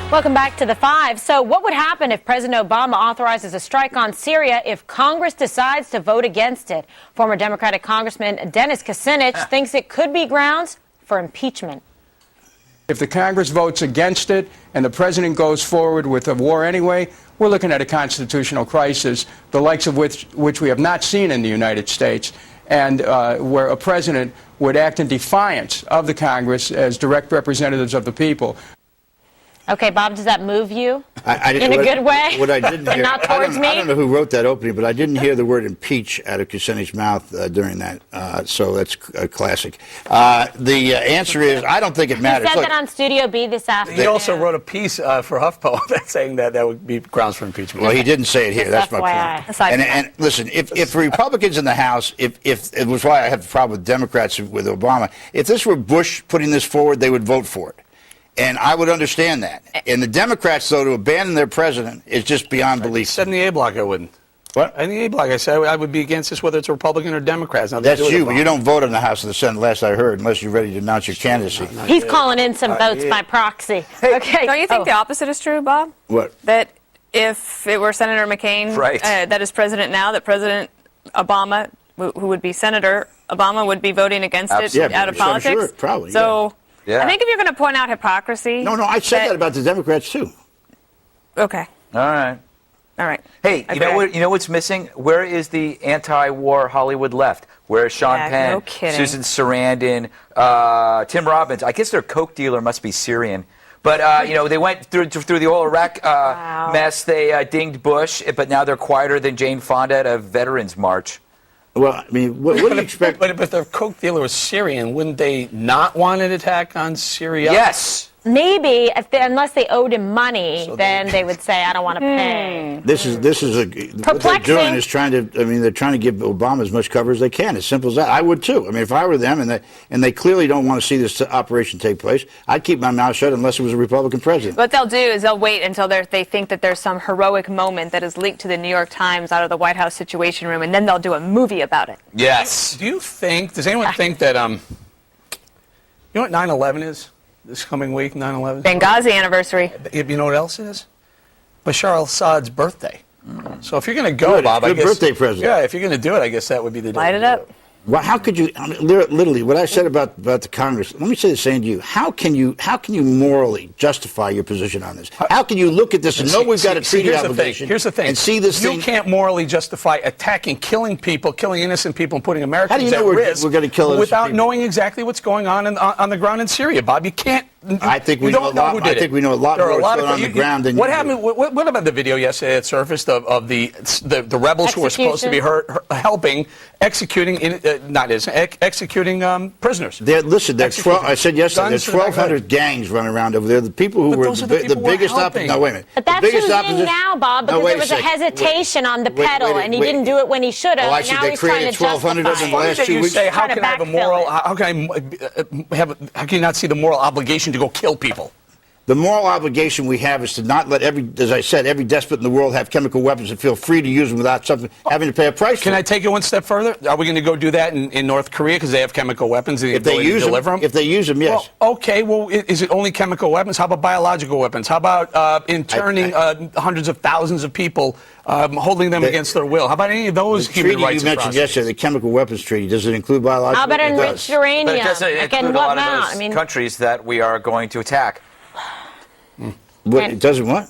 Welcome back to The Five. So what would happen if President Obama authorizes a strike on Syria if Congress decides to vote against it? Former Democratic Congressman Dennis Kucinich thinks it could be grounds for impeachment. If the Congress votes against it and the president goes forward with a war anyway, we're looking at a constitutional crisis, the likes of which we have not seen in the United States, and where a president would act in defiance of the Congress as direct representatives of the people. Okay, Bob, does that move you in a good way? What I didn't hear, not towards me? I don't know who wrote that opening, but I didn't hear the word impeach out of Kucinich's mouth during that, so that's a classic. The answer is, I don't think it matters. He said that on Studio B this afternoon. He also wrote a piece for HuffPo saying that would be grounds for impeachment. Well, he didn't say it here. That's my point. And listen, if Republicans in the House, if it was why I have a problem with Democrats with Obama, if this were Bush putting this forward, they would vote for it. And I would understand that. And the Democrats, though, to abandon their president is just beyond belief. I said in the A block I wouldn't. What? In the A block I said I would be against this whether it's a Republican or Democrats. That's you, but you don't vote in the House or the Senate, last I heard, unless you're ready to announce your candidacy. He's calling in some votes by proxy. Hey, okay. Don't you think the opposite is true, Bob? What? That if it were Senator McCain that is president now, that President Obama, who would be Senator Obama, would be voting against it out of politics? Sure, probably. So. Yeah. I think if you're going to point out hypocrisy... No, I said that about the Democrats, too. Okay. All right. Hey, you know what's missing? Where is the anti-war Hollywood left? Where is Sean Penn, no kidding. Susan Sarandon, Tim Robbins? I guess their coke dealer must be Syrian. But, they went through the oil Iraq mess. They dinged Bush, but now they're quieter than Jane Fonda at a Veterans March. Well, I mean, what do you expect? But if their coke dealer was Syrian, wouldn't they not want an attack on Syria? Yes. Maybe, unless they owed him money, then they would say, I don't want to pay. This is what they're doing is they're trying to give Obama as much cover as they can. As simple as that. I would, too. I mean, if I were them and they clearly don't want to see this operation take place, I'd keep my mouth shut unless it was a Republican president. What they'll do is they'll wait until they think that there's some heroic moment that is leaked to the New York Times out of the White House Situation Room, and then they'll do a movie about it. Yes. Does anyone think that, you know what 9/11 is? This coming week, 9/11? Benghazi anniversary. You know what else it is? Bashar al-Assad's birthday. So if you're going to go, Bob, I guess... Good birthday present. Yeah, if you're going to do it, I guess that would be the day. Light it up. Well, how could you? I mean, literally, what I said about the Congress. Let me say the same to you. How can you morally justify your position on this? How can you look at this and know we've got a treaty obligation? Here's the thing. And see this thing. You can't morally justify attacking, killing people, killing innocent people, and putting Americans How do you know at risk we're going to kill innocent without people? knowing exactly what's going on the ground in Syria, Bob? You can't. I think we know a lot. I think we know a lot more what's going on the ground than what happened? What about the video yesterday that surfaced of the rebels who were supposed to be helping executing prisoners? Listen, I said yesterday, there's 1,200 gangs running around over there. The people who were the biggest opposition. No, wait a minute. But that's who's in now, Bob, because there was a hesitation on the pedal, and he didn't do it when he should have. Oh, I see. They created 1,200 of them in the last 2 weeks. How can I have a moral? How can you not see the moral obligation to go kill people? The moral obligation we have is to not let as I said, every despot in the world have chemical weapons and feel free to use them without having to pay a price for Can it. I take it one step further? Are we going to go do that in North Korea because they have chemical weapons and if they use them? If they use them, yes. Well, okay. Well, is it only chemical weapons? How about biological weapons? How about interning hundreds of thousands of people, holding them against their will? How about any of those human rights you mentioned yesterday, the chemical weapons treaty, does it include biological? How about enriched uranium? But it doesn't include a lot of those countries that we are going to attack. What, it doesn't what?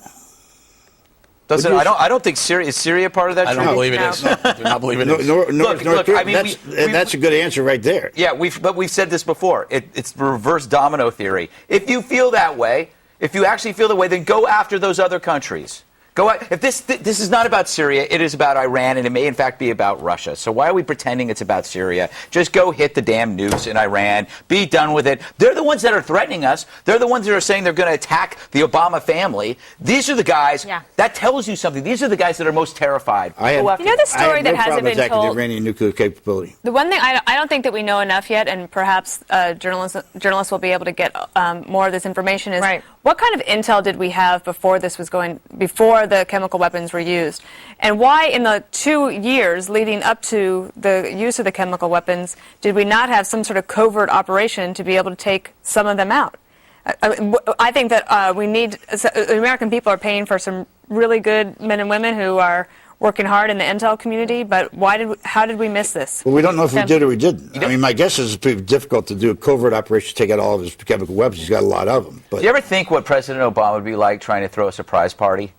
I don't think Syria is Syria part of that treaty. I don't believe it is. I do not believe it is. Look, I mean, that's a good answer right there. Yeah, but we've said this before. It's the reverse domino theory. If you feel that way, if you actually feel that way, then go after those other countries. If this is not about Syria, it is about Iran, and it may in fact be about Russia. So why are we pretending it's about Syria? Just go hit the damn nukes in Iran. Be done with it. They're the ones that are threatening us. They're the ones that are saying they're going to attack the Obama family. These are the guys. Yeah. That tells you something. These are the guys that are most terrified. You know the story that hasn't been told? The Iranian nuclear capability. The one thing I don't think that we know enough yet, and perhaps journalists will be able to get more of this information, is what kind of intel did we have before the chemical weapons were used? And why in the 2 years leading up to the use of the chemical weapons did we not have some sort of covert operation to be able to take some of them out? I think that the American people are paying for some really good men and women who are working hard in the intel community, but how did we miss this? Well, we don't know if we did or we didn't. I mean, my guess is it's pretty difficult to do a covert operation to take out all of his chemical weapons. He's got a lot of them. But do you ever think what President Obama would be like trying to throw a surprise party?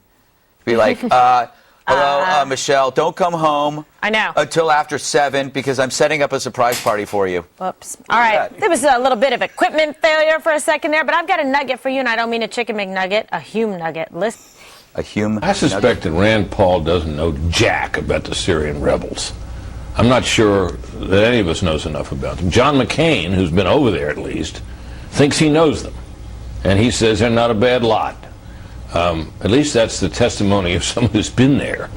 Be like, hello, Michelle, don't come home until after 7 because I'm setting up a surprise party for you. Whoops. All right. There was a little bit of equipment failure for a second there, but I've got a nugget for you, and I don't mean a chicken McNugget, a Hume nugget. Listen. I suspect that Rand Paul doesn't know jack about the Syrian rebels. I'm not sure that any of us knows enough about them. John McCain, who's been over there at least, thinks he knows them. And he says they're not a bad lot. At least that's the testimony of someone who's been there.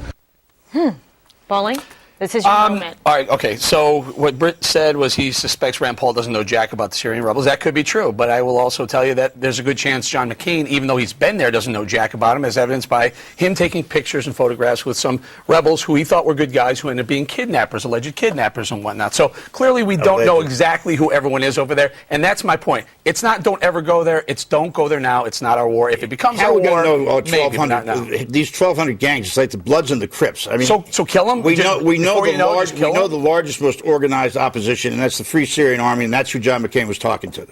Bowling? This is your moment. All right, okay. So what Britt said was he suspects Rand Paul doesn't know jack about the Syrian rebels. That could be true, but I will also tell you that there's a good chance John McCain, even though he's been there, doesn't know jack about him, as evidenced by him taking pictures and photographs with some rebels who he thought were good guys who ended up being kidnappers, alleged kidnappers and whatnot. So clearly we don't know exactly who everyone is over there, and that's my point. It's not don't ever go there. It's don't go there now. It's not our war. If it becomes our war, how are we going to know 1,200? These 1,200 gangs, it's like the Bloods and the Crips. I mean, so kill them? We know the largest, most organized opposition, and that's the Free Syrian Army, and that's who John McCain was talking to.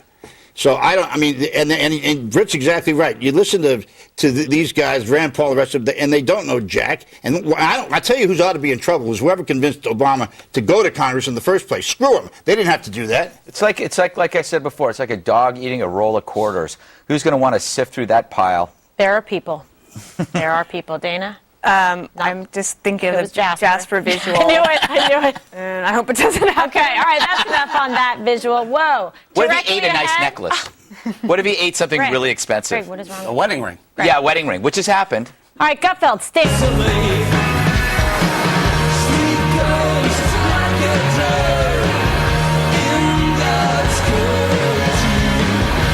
So and Britt's exactly right. You listen to these guys, Rand Paul, the rest of them, and they don't know jack. And I tell you who's ought to be in trouble is whoever convinced Obama to go to Congress in the first place. Screw them. They didn't have to do that. It's like I said before, it's like a dog eating a roll of quarters. Who's going to want to sift through that pile? There are people. There are people. Dana? I'm just thinking of the Jasper visual. I knew it. And I hope it doesn't happen. Okay, all right, that's enough on that visual. Whoa. What if he ate a nice necklace? What if he ate something really expensive? Greg, what is wrong? A wedding ring. Yeah, a wedding ring, which has happened. All right, Gutfeld, stay.